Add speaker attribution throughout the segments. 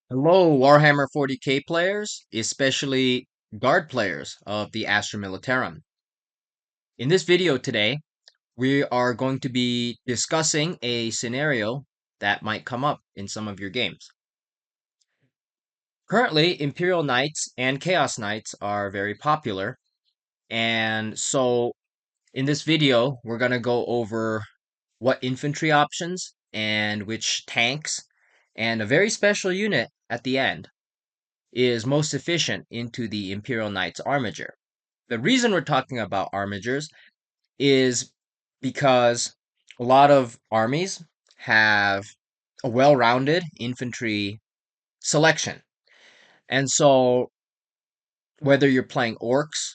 Speaker 1: Hello, Warhammer 40K players, especially guard players of the Astra Militarum. In this video today, we are going to be discussing a scenario that might come up in some of your games. Currently, Imperial Knights and Chaos Knights are very popular, and so in this video, we're going to go over what infantry options and which tanks, and a very special unit at the end is most efficient into the Imperial Knights Armiger. The reason we're talking about Armigers is because a lot of armies have a well rounded infantry selection. And so, whether you're playing Orcs,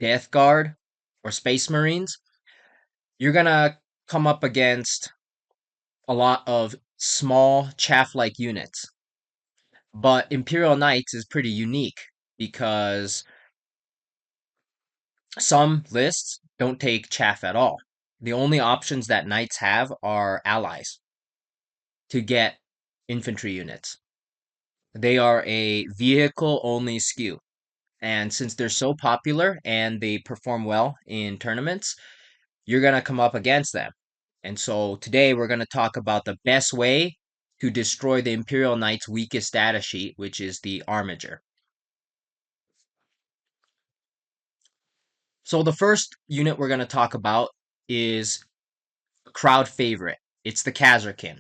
Speaker 1: Death Guard, or Space Marines, you're going to come up against a lot of small chaff like units. But Imperial Knights is pretty unique because some lists don't take chaff at all. The only options that knights have are allies to get infantry units. They are a vehicle only skew. And since they're so popular and they perform well in tournaments, you're going to come up against them. And so today we're going to talk about the best way to destroy the Imperial Knight's weakest data sheet, which is the Armiger. So the first unit we're going to talk about is a crowd favorite. It's the Kasrkin.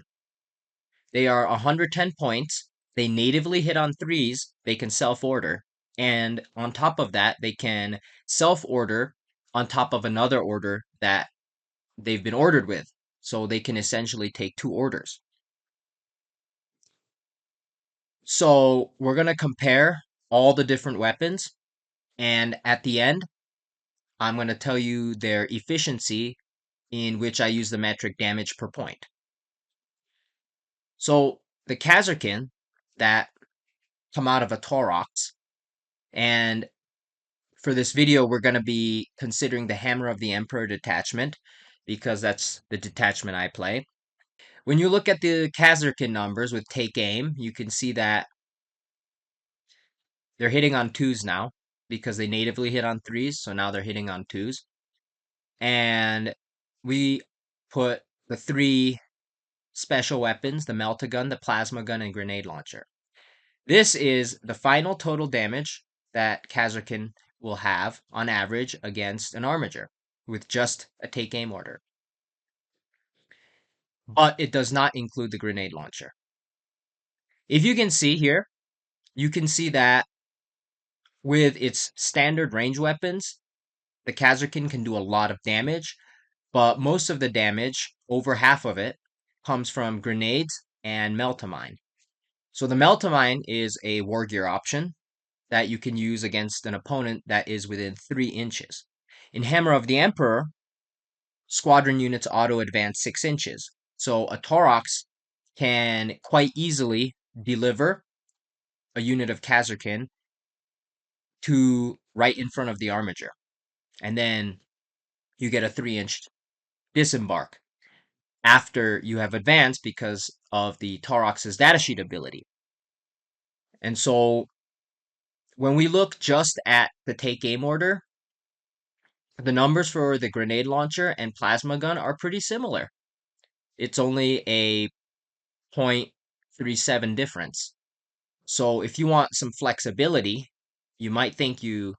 Speaker 1: They are 110 points. They natively hit on threes. They can self-order. And on top of that, they can self-order on top of another order that they've been ordered with. So they can essentially take two orders. So we're going to compare all the different weapons. And at the end, I'm going to tell you their efficiency in which I use the metric damage per point. So the Kasrkin that come out of a Taurox, and for this video, we're going to be considering the Hammer of the Emperor detachment because that's the detachment I play. When you look at the Kasrkin numbers with take aim, you can see that they're hitting on twos now because they natively hit on threes, so now they're hitting on twos. And we put the three special weapons, the Melta-Gun, the Plasma Gun, and Grenade Launcher. This is the final total damage that Kasrkin will have on average against an Armiger with just a take aim order. But it does not include the grenade launcher. If you can see here, you can see that with its standard range weapons, the Kasrkin can do a lot of damage, but most of the damage, over half of it, comes from grenades and Meltamine. So the Meltamine is a war gear option that you can use against an opponent that is within 3 inches. In Hammer of the Emperor, squadron units auto advance 6 inches. So a Taurox can quite easily deliver a unit of Kasrkin to right in front of the Armiger. And then you get a 3-inch disembark after you have advanced because of the Taurox's datasheet ability. And so when we look just at the take aim order, the numbers for the grenade launcher and plasma gun are pretty similar. It's only a 0.37 difference. So if you want some flexibility, you might think you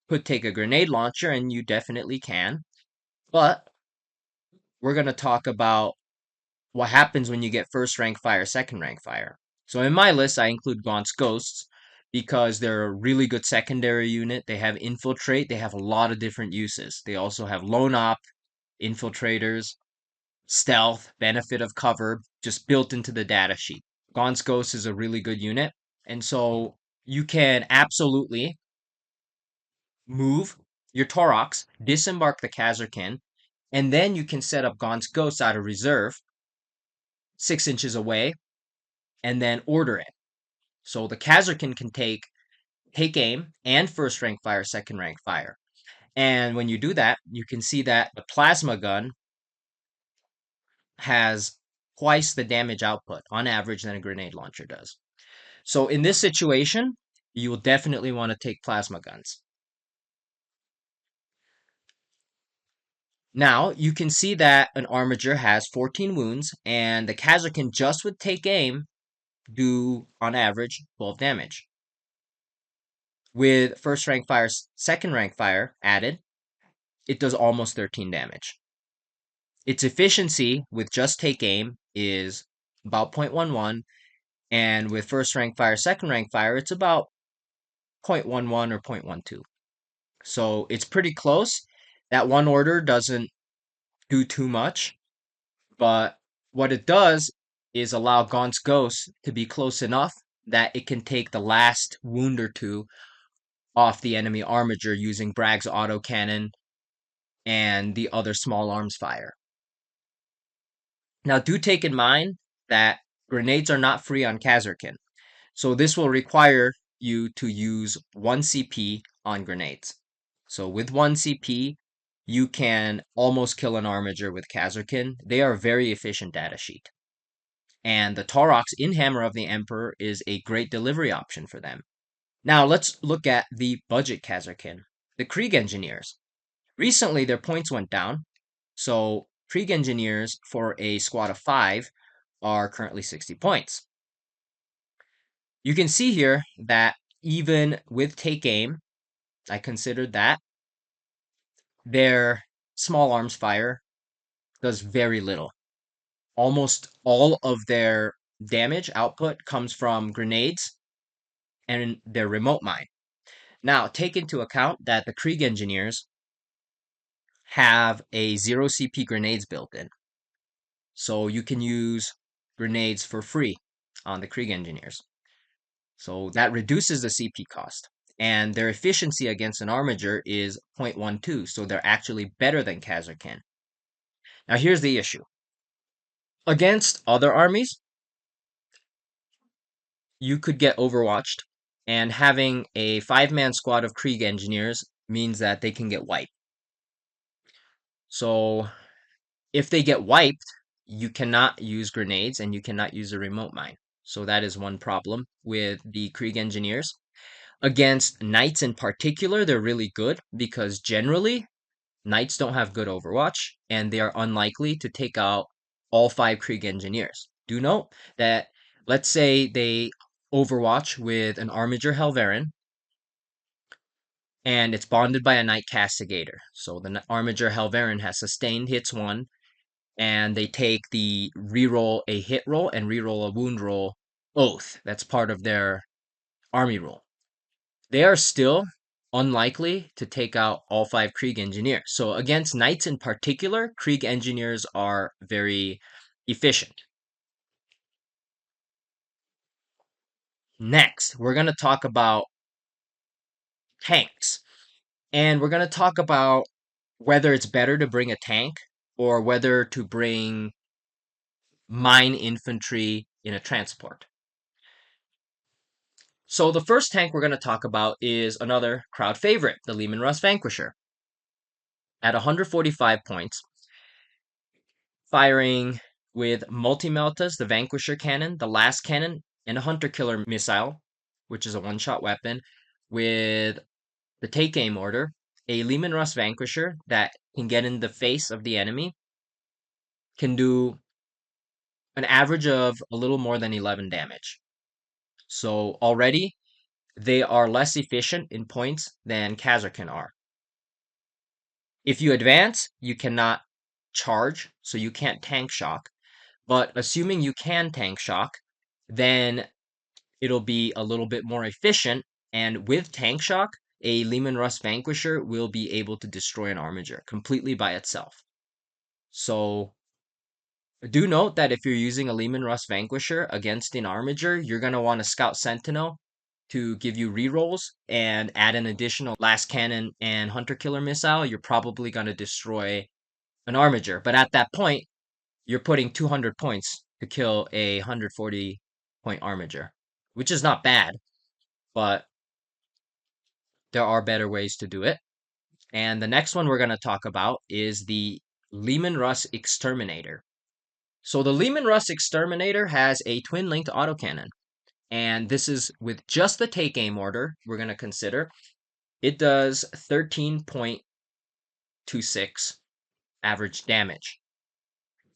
Speaker 1: could take a grenade launcher, and you definitely can. But we're going to talk about what happens when you get first rank fire, second rank fire. So in my list, I include Gaunt's Ghosts because they're a really good secondary unit. They have infiltrate. They have a lot of different uses. They also have lone op, infiltrators, stealth, benefit of cover, just built into the data sheet. Gaunt's Ghost is a really good unit. And so you can absolutely move your Taurox, disembark the Kasrkin, and then you can set up Gaunt's Ghost out of reserve 6 inches away and then order it. So the Kasrkin can take aim and first rank fire, second rank fire. And when you do that, you can see that the plasma gun has twice the damage output on average than a grenade launcher does. So in this situation, you will definitely want to take plasma guns. Now, you can see that an Armiger has 14 wounds, and the Kasrkin just with take aim do, on average, 12 damage. With first rank fire, second rank fire added, it does almost 13 damage. Its efficiency with just take aim is about 0.11, and with first rank fire, second rank fire, it's about 0.11 or 0.12. So it's pretty close. That one order doesn't do too much, but what it does is allow Gaunt's Ghost to be close enough that it can take the last wound or two off the enemy Armiger using Bragg's autocannon and the other small arms fire. Now, do take in mind that grenades are not free on Kasrkin, so this will require you to use 1 CP on grenades. So with 1 CP, you can almost kill an Armiger with Kasrkin. They are a very efficient data sheet. And the Taurox in Hammer of the Emperor is a great delivery option for them. Now let's look at the budget Kasrkin, the Krieg Engineers. Recently, their points went down, so Krieg Engineers for a squad of 5 are currently 60 points. You can see here that even with take aim, I considered that, their small arms fire does very little. Almost all of their damage output comes from grenades and their remote mine. Now, take into account that the Krieg Engineers have a 0 CP grenades built in. So you can use grenades for free on the Krieg Engineers. So that reduces the CP cost. And their efficiency against an Armiger is 0.12, so they're actually better than Kasrkin. Now here's the issue. Against other armies, you could get overwatched, and having a 5-man squad of Krieg Engineers means that they can get wiped. So if they get wiped, you cannot use grenades and you cannot use a remote mine. So that is one problem with the Krieg Engineers. Against knights in particular, they're really good because generally knights don't have good overwatch and they are unlikely to take out all 5 Krieg Engineers. Do note that let's say they overwatch with an Armiger Helverin and it's bonded by a Knight Castigator. So the Armiger Helverin has sustained hits 1 and they take the reroll a hit roll and reroll a wound roll oath. That's part of their army rule. They are still unlikely to take out all 5 Krieg Engineers. So against Knights in particular, Krieg Engineers are very efficient. Next, we're going to talk about tanks. And we're going to talk about whether it's better to bring a tank or whether to bring mine infantry in a transport. So the first tank we're going to talk about is another crowd favorite, the Leman Russ Vanquisher. At 145 points, firing with multi-meltas, the Vanquisher cannon, the last cannon, and a Hunter Killer missile, which is a one-shot weapon, with the take aim order, a Leman Russ Vanquisher that can get in the face of the enemy can do an average of a little more than 11 damage. So already they are less efficient in points than Kasrkin are. If you advance, you cannot charge, so you can't tank shock. But assuming you can tank shock, then it'll be a little bit more efficient. And with tank shock, a Leman Russ Vanquisher will be able to destroy an Armiger completely by itself. So do note that if you're using a Leman Russ Vanquisher against an Armiger, you're going to want a Scout Sentinel to give you rerolls and add an additional last cannon and Hunter Killer missile. You're probably going to destroy an Armiger. But at that point, you're putting 200 points to kill a 140 point Armiger, which is not bad, but there are better ways to do it. And the next one we're going to talk about is the Leman Russ Exterminator. So the Leman Russ Exterminator has a twin-linked autocannon. And this is with just the take aim order we're going to consider. It does 13.26 average damage.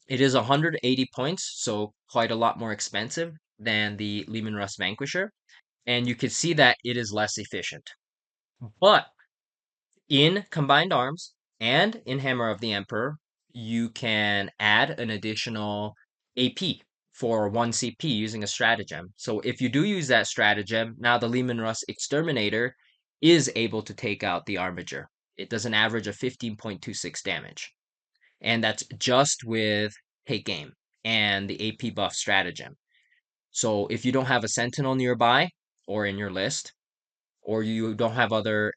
Speaker 1: It is 180 points, so quite a lot more expensive than the Leman Russ Vanquisher. And you can see that it is less efficient. But in Combined Arms and in Hammer of the Emperor, you can add an additional AP for 1 CP using a stratagem. So if you do use that stratagem, now the Leman Russ Exterminator is able to take out the Armiger. It does an average of 15.26 damage. And that's just with Take Aim and the AP buff stratagem. So if you don't have a Sentinel nearby or in your list, or you don't have other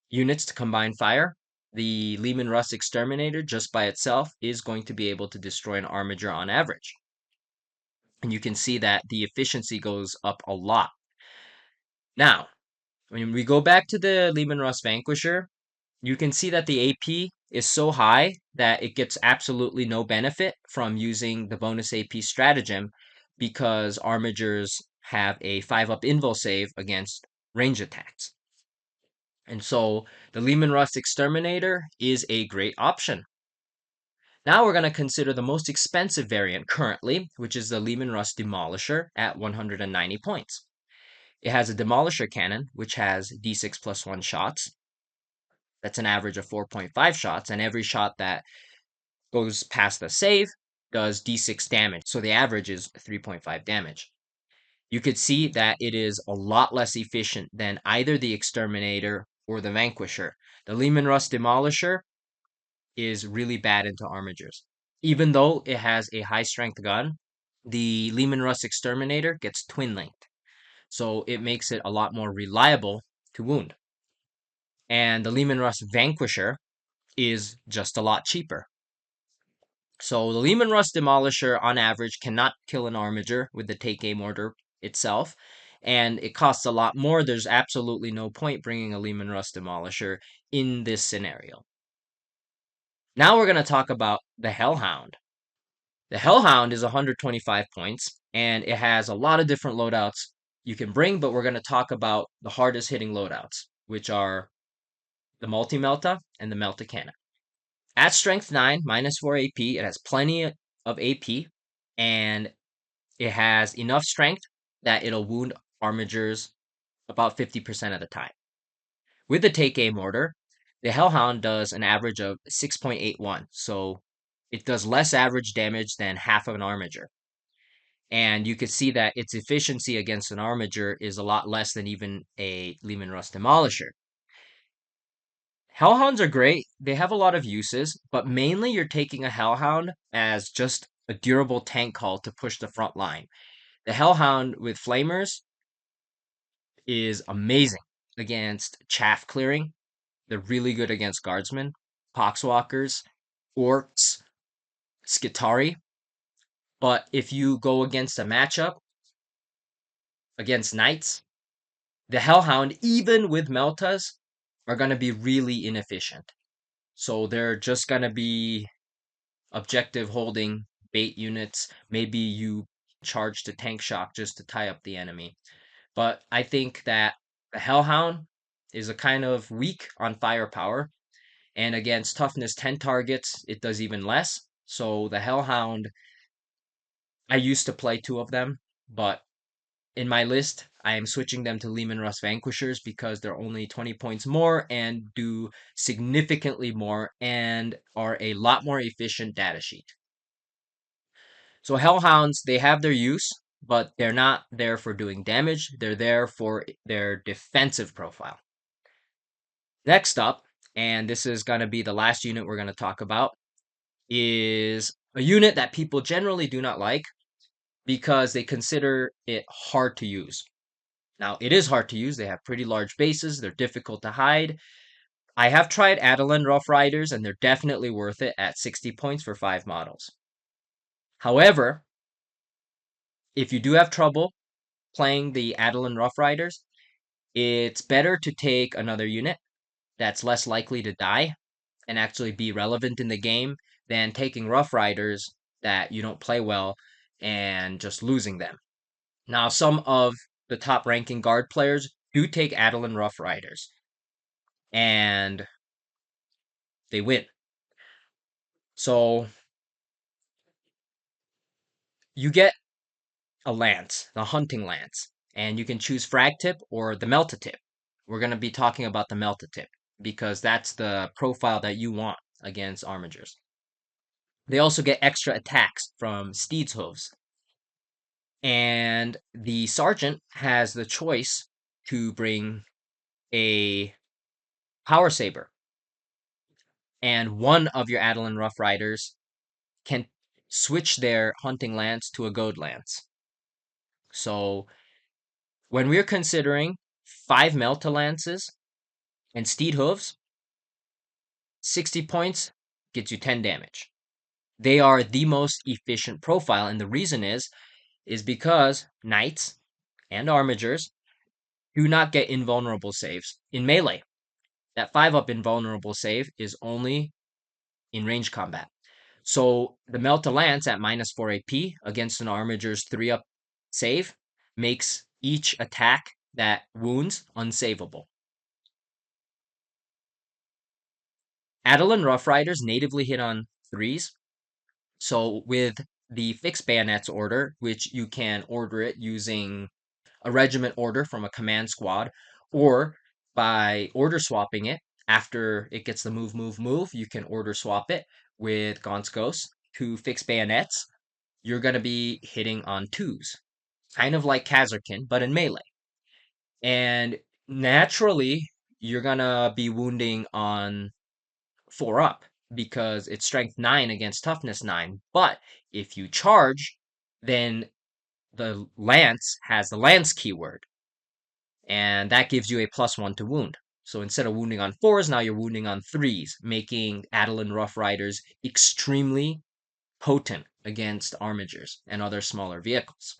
Speaker 1: units to combine fire, the Leman Russ Exterminator just by itself is going to be able to destroy an Armiger on average. And you can see that the efficiency goes up a lot. Now, when we go back to the Leman Russ Vanquisher, you can see that the AP is so high that it gets absolutely no benefit from using the bonus AP stratagem because Armigers have a 5-up invul save against range attacks. And so the Leman Russ Exterminator is a great option. Now we're going to consider the most expensive variant currently, which is the Leman Russ Demolisher at 190 points. It has a Demolisher cannon, which has d6 plus 1 shots. That's an average of 4.5 shots, and every shot that goes past the save does d6 damage, so the average is 3.5 damage. You could see that it is a lot less efficient than either the Exterminator or the Vanquisher. The Leman Russ Demolisher is really bad into Armigers. Even though it has a high strength gun, the Leman Russ Exterminator gets twin linked, so it makes it a lot more reliable to wound. And the Leman Russ Vanquisher is just a lot cheaper. So the Leman Russ Demolisher on average cannot kill an Armiger with the take aim order itself, and it costs a lot more. There's absolutely no point bringing a Leman Russ Demolisher in this scenario. Now we're going to talk about the Hellhound. The Hellhound is 125 points, and it has a lot of different loadouts you can bring, but we're going to talk about the hardest hitting loadouts, which are the Multi-Melta and the Melta Cannon. At strength 9, minus 4 AP, it has plenty of AP, and it has enough strength that it'll wound Armigers about 50% of the time. With the take aim order, the Hellhound does an average of 6.81, so it does less average damage than half of an Armiger. And you could see that its efficiency against an Armiger is a lot less than even a Leman Russ Demolisher. Hellhounds are great. They have a lot of uses, but mainly you're taking a Hellhound as just a durable tank hull to push the front line. The Hellhound with Flamers is amazing against chaff clearing. They're really good against guardsmen, poxwalkers, orcs, Skitari. But if you go against a matchup against knights, the Hellhound, even with Meltas, are going to be really inefficient. So they're just going to be objective holding bait units. Maybe you charge to tank shock just to tie up the enemy. But I think that the Hellhound is a kind of weak on firepower. And against toughness 10 targets, it does even less. So the Hellhound, I used to play 2 of them, but in my list, I am switching them to Leman Russ Vanquishers because they're only 20 points more and do significantly more and are a lot more efficient data sheet. So Hellhounds, they have their use, but they're not there for doing damage. They're there for their defensive profile. Next up, and this is going to be the last unit we're going to talk about, is a unit that people generally do not like because they consider it hard to use. Now, it is hard to use. They have pretty large bases. They're difficult to hide. I have tried Adelan Rough Riders, and they're definitely worth it at 60 points for 5 models. However, if you do have trouble playing the Adelan Rough Riders, it's better to take another unit that's less likely to die and actually be relevant in the game than taking Rough Riders that you don't play well and just losing them. Now, some of the top ranking guard players do take Adelan Rough Riders, and they win. So you get a lance, the hunting lance, and you can choose frag tip or the melta tip. We're going to be talking about the melta tip because that's the profile that you want against armigers. They also get extra attacks from steed's hooves. And the sergeant has the choice to bring a power saber. And one of your Adelan Rough Riders can switch their hunting lance to a goad lance. So when we're considering 5 Melta lances and steed hooves, 60 points gets you 10 damage. They are the most efficient profile, and the reason is because knights and armigers do not get invulnerable saves in melee. That 5-up invulnerable save is only in range combat. So the Melta Lance at minus 4 AP against an Armiger's 3-up save makes each attack that wounds unsavable. Adelan Rough Riders natively hit on 3s. So with the fixed bayonets order, which you can order it using a regiment order from a command squad, or by order swapping it after it gets the move, you can order swap it with Gonskos to fix bayonets. You're going to be hitting on 2s, kind of like Kasrkin, but in melee. And naturally, you're going to be wounding on 4-up because it's strength 9 against toughness 9. But if you charge, then the lance has the lance keyword, and that gives you a +1 to wound. So instead of wounding on 4s, now you're wounding on 3s, making Adelan Rough Riders extremely potent against armigers and other smaller vehicles.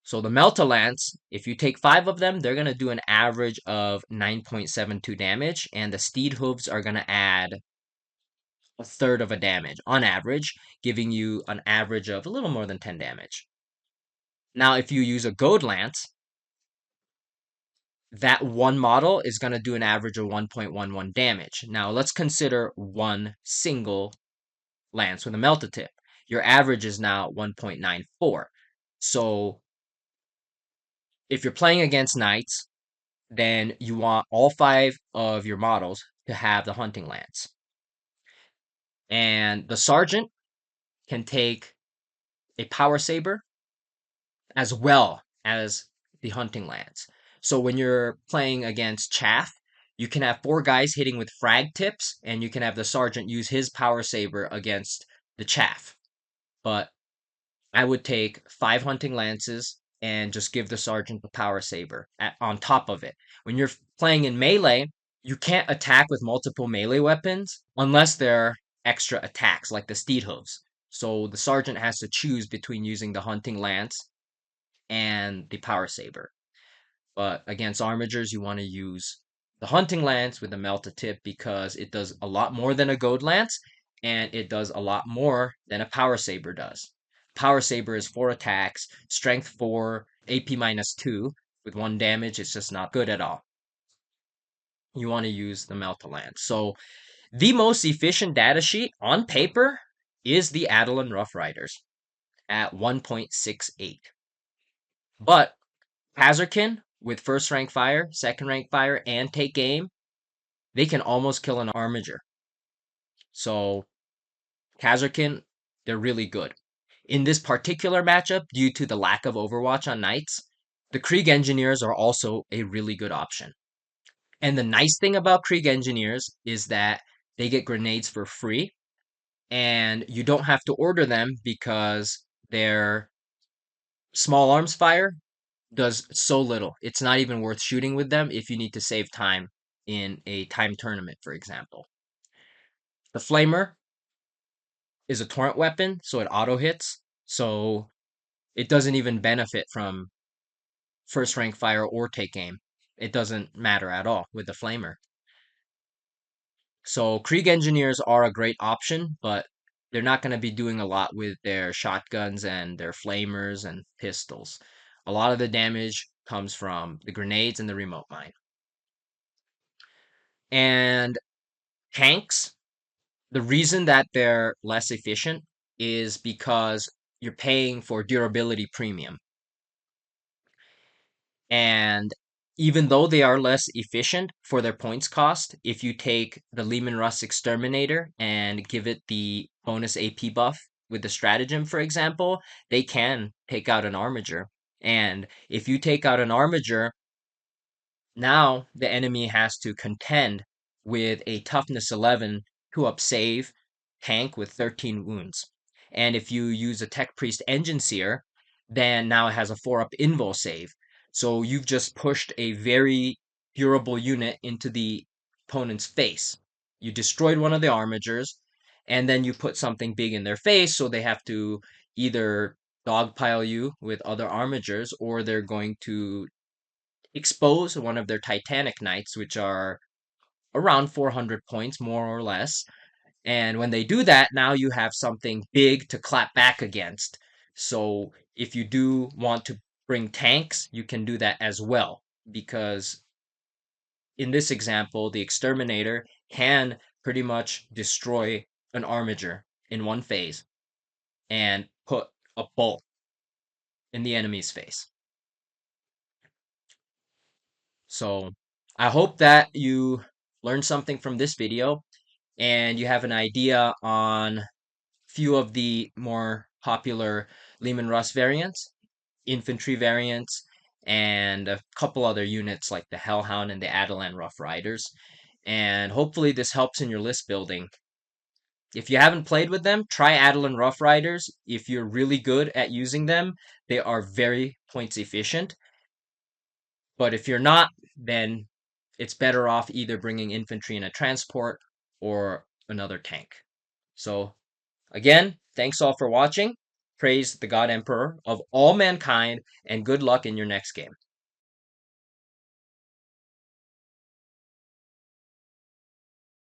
Speaker 1: So the Melta Lance, if you take 5 of them, they're going to do an average of 9.72 damage, and the Steed Hooves are going to add a third of a damage on average, giving you an average of a little more than 10 damage. Now, if you use a Goad Lance, that one model is going to do an average of 1.11 damage. Now, let's consider one single lance with a Melta tip. Your average is now 1.94. So if you're playing against knights, then you want all 5 of your models to have the hunting lance. And the sergeant can take a power saber as well as the hunting lance. So when you're playing against chaff, you can have 4 guys hitting with frag tips, and you can have the sergeant use his power saber against the chaff. But I would take 5 hunting lances and just give the sergeant the power saber on top of it. When you're playing in melee, you can't attack with multiple melee weapons unless they're extra attacks like the steed hooves. So the sergeant has to choose between using the hunting lance and the power saber. But against armigers, you want to use the hunting lance with the melta tip because it does a lot more than a goad lance, and it does a lot more than a power saber does. Power saber is 4 attacks, strength 4, AP minus 2 with 1 damage. It's just not good at all. You want to use the melta lance. So the most efficient data sheet on paper is the Adelan Rough Riders at 1.68. But Kasrkin with first rank fire, second rank fire, and take aim, they can almost kill an armiger. So Kasrkin, they're really good. In this particular matchup, due to the lack of Overwatch on knights, the Krieg Engineers are also a really good option. And the nice thing about Krieg Engineers is that they get grenades for free, and you don't have to order them because their small arms fire does so little. It's not even worth shooting with them if you need to save time in a time tournament, for example. The Flamer is a torrent weapon, so it auto hits, so it doesn't even benefit from first rank fire or take aim. It doesn't matter at all with the Flamer. So Krieg Engineers are a great option, but they're not going to be doing a lot with their shotguns and their flamers and pistols. A lot of the damage comes from the grenades and the remote mine. And tanks, the reason that they're less efficient is because you're paying for durability premium. And even though they are less efficient for their points cost, if you take the Lehman Russ Exterminator and give it the bonus AP buff with the stratagem, for example, they can take out an Armiger. And if you take out an Armiger, now the enemy has to contend with a toughness 11 2-up save tank with 13 wounds. And if you use a Tech Priest Engine Seer, then now it has a 4-up invo save. So you've just pushed a very durable unit into the opponent's face. You destroyed one of the Armigers, and then you put something big in their face, so they have to either dogpile you with other Armigers, or they're going to expose one of their Titanic Knights, which are around 400 points, more or less. And when they do that, now you have something big to clap back against. So if you do want to bring tanks, you can do that as well. Because in this example, the Exterminator can pretty much destroy an Armiger in one phase and put a bolt in the enemy's face. So I hope that you learned something from this video and you have an idea on few of the more popular Lehman Russ variants, infantry variants, and a couple other units like the Hellhound and the Adelan Rough Riders. And hopefully this helps in your list building. If you haven't played with them, try Adelan Rough Riders. If you're really good at using them, they are very points efficient. But if you're not, then it's better off either bringing infantry in a transport or another tank. So again, thanks all for watching. Praise the God Emperor of all mankind, and good luck in your next game.